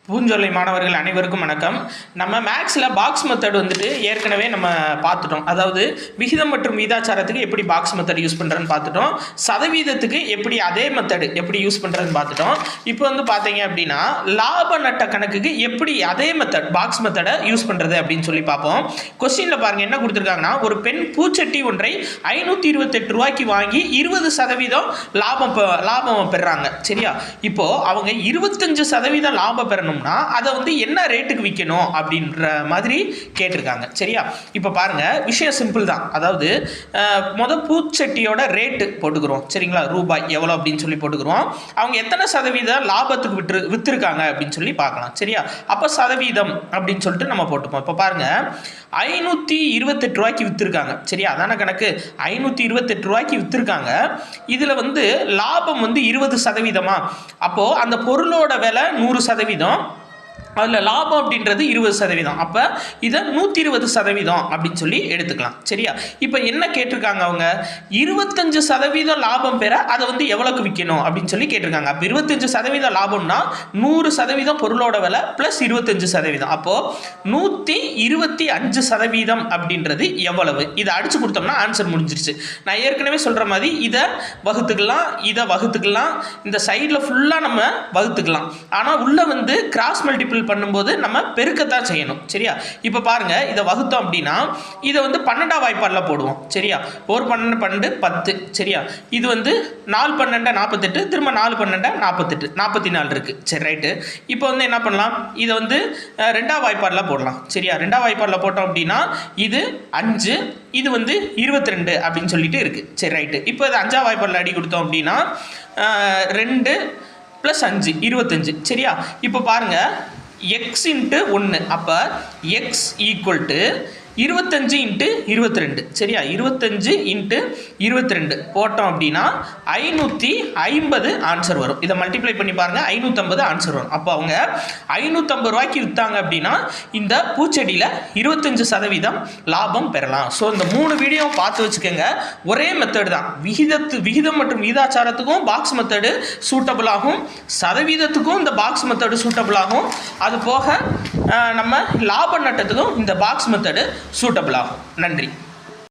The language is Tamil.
பூஞ்சொல்லை மாணவர்கள் அனைவருக்கும் வணக்கம். நம்ம மேக்ஸில் பாக்ஸ் மெத்தட் வந்துட்டு ஏற்கனவே நம்ம பார்த்துட்டோம். அதாவது விகிதம் மற்றும் விகிதாச்சாரத்துக்கு எப்படி பாக்ஸ் மெத்தட் யூஸ் பண்ணுறதுன்னு பார்த்துட்டோம். சதவீதத்துக்கு எப்படி அதே மெத்தட் எப்படி யூஸ் பண்ணுறதுன்னு பார்த்துட்டோம். இப்போ வந்து பார்த்தீங்க அப்படின்னா லாப நட்ட கணக்குக்கு எப்படி அதே மெத்தட் பாக்ஸ் மெத்தடை யூஸ் பண்ணுறது அப்படின்னு சொல்லி பார்ப்போம். கொஸ்டினில் பாருங்கள் என்ன கொடுத்துருக்காங்கன்னா, ஒரு பெண் பூச்சட்டி ஒன்றை 528 ரூபாய்க்கு வாங்கி 20% லாபம் பெறுறாங்க. சரியா? இப்போது அவங்க 25% லாபம் பெறணும், அதை வந்து என்ன ரேட்டுக்கு விற்கணும் அப்படின்ற மாதிரி கேட்டிருக்காங்க. சரியா? இப்போ பாருங்க, விஷயம் சிம்பிள் தான். அதாவது பூச்சட்டியோட ரேட்டு போட்டுக்கிறோம். சரிங்களா? ரூபாய் எவ்வளோ அப்படின்னு சொல்லி போட்டுக்கிறோம். அவங்க எத்தனை சதவீதம் லாபத்துக்கு விற்றுருக்காங்க அப்படின்னு சொல்லி பார்க்கலாம். சரியா? அப்போ சதவீதம் அப்படின்னு சொல்லிட்டு நம்ம போட்டுப்போம். இப்போ பாருங்க, 528 ரூபாய்க்கு விற்றுருக்காங்க. சரியா? அதான கணக்கு. 528 ரூபாய்க்கு விற்றுருக்காங்க. இதில் வந்து லாபம் வந்து 20%. அப்போது அந்த பொருளோட விலை 100%, அதில் லாபம் அப்படின்றது 20%. அப்போ இதை 120% அப்படின்னு சொல்லி எடுத்துக்கலாம். சரியா? இப்போ என்ன கேட்டிருக்காங்க, அவங்க 25% லாபம் பெற அதை வந்து எவ்வளோக்கு விற்கணும் அப்படின்னு சொல்லி கேட்டிருக்காங்க. அப்போ 25% லாபம்னா 100% பொருளோட விலை ப்ளஸ் 25%. அப்போது 125% அப்படின்றது எவ்வளவு? இதை அடிச்சு கொடுத்தோம்னா ஆன்சர் முடிஞ்சிருச்சு. நான் ஏற்கனவே சொல்கிற மாதிரி இதை வகுத்துக்கலாம், இந்த சைடில் ஃபுல்லாக நம்ம வகுத்துக்கலாம். ஆனால் உள்ளே வந்து கிராஸ் மல்டிபிள் பண்ணும்போது நம்ம பெருக்கத்தான் செய்யணும். சரியா? இப்போ பாருங்க, இதை வகுத்தோம் அப்படின்னா இதை வந்து 12ஆம் வாய்ப்பாடில் போடுவோம். சரியா? 1 12 12 10. சரியா? இது வந்து 4 12 48, திரும்ப 4 12 48, 44 இருக்கு. சரி, ரைட்டு. இப்போ வந்து என்ன பண்ணலாம், இதை வந்து 2ஆம் வாய்ப்பாடில் போடலாம். சரியா? 2ஆம் வாய்ப்பாடில் போட்டோம் அப்படின்னா இது 5, இது வந்து 22 அப்படின்னு சொல்லிட்டு இருக்கு. சரி, ரைட்டு. இப்போ இது 5ஆம் வாய்ப்பாடில் அடி கொடுத்தோம் அப்படின்னா 2 + 5 25. சரியா? இப்போ பாருங்க, x × 1. அப்போ x = 25 × 22. சரியா? 25 × 22 போட்டோம் அப்படின்னா 550 ஆன்சர் வரும். இதை மல்டிப்ளை பண்ணி பாருங்க, 550 ஆன்சர் வரும். அப்போ அவங்க 550 ரூபாய்க்கு விற்றாங்க அப்படின்னா இந்த பூச்செடியில் 25% லாபம் பெறலாம். ஸோ இந்த 3 வீடியோ பார்த்து வச்சுக்கோங்க. ஒரே மெத்தட் தான். விகிதம் மற்றும் விகிதாச்சாரத்துக்கும் பாக்ஸ் மெத்தடு சூட்டபிள் ஆகும், சதவீதத்துக்கும் இந்த பாக்ஸ் மெத்தடு சூட்டபிள் ஆகும். அது போக நம்ம லாப நட்டத்துக்கும் இந்த பாக்ஸ் மெத்தடு சூட்டபிள் ஆகும். நன்றி.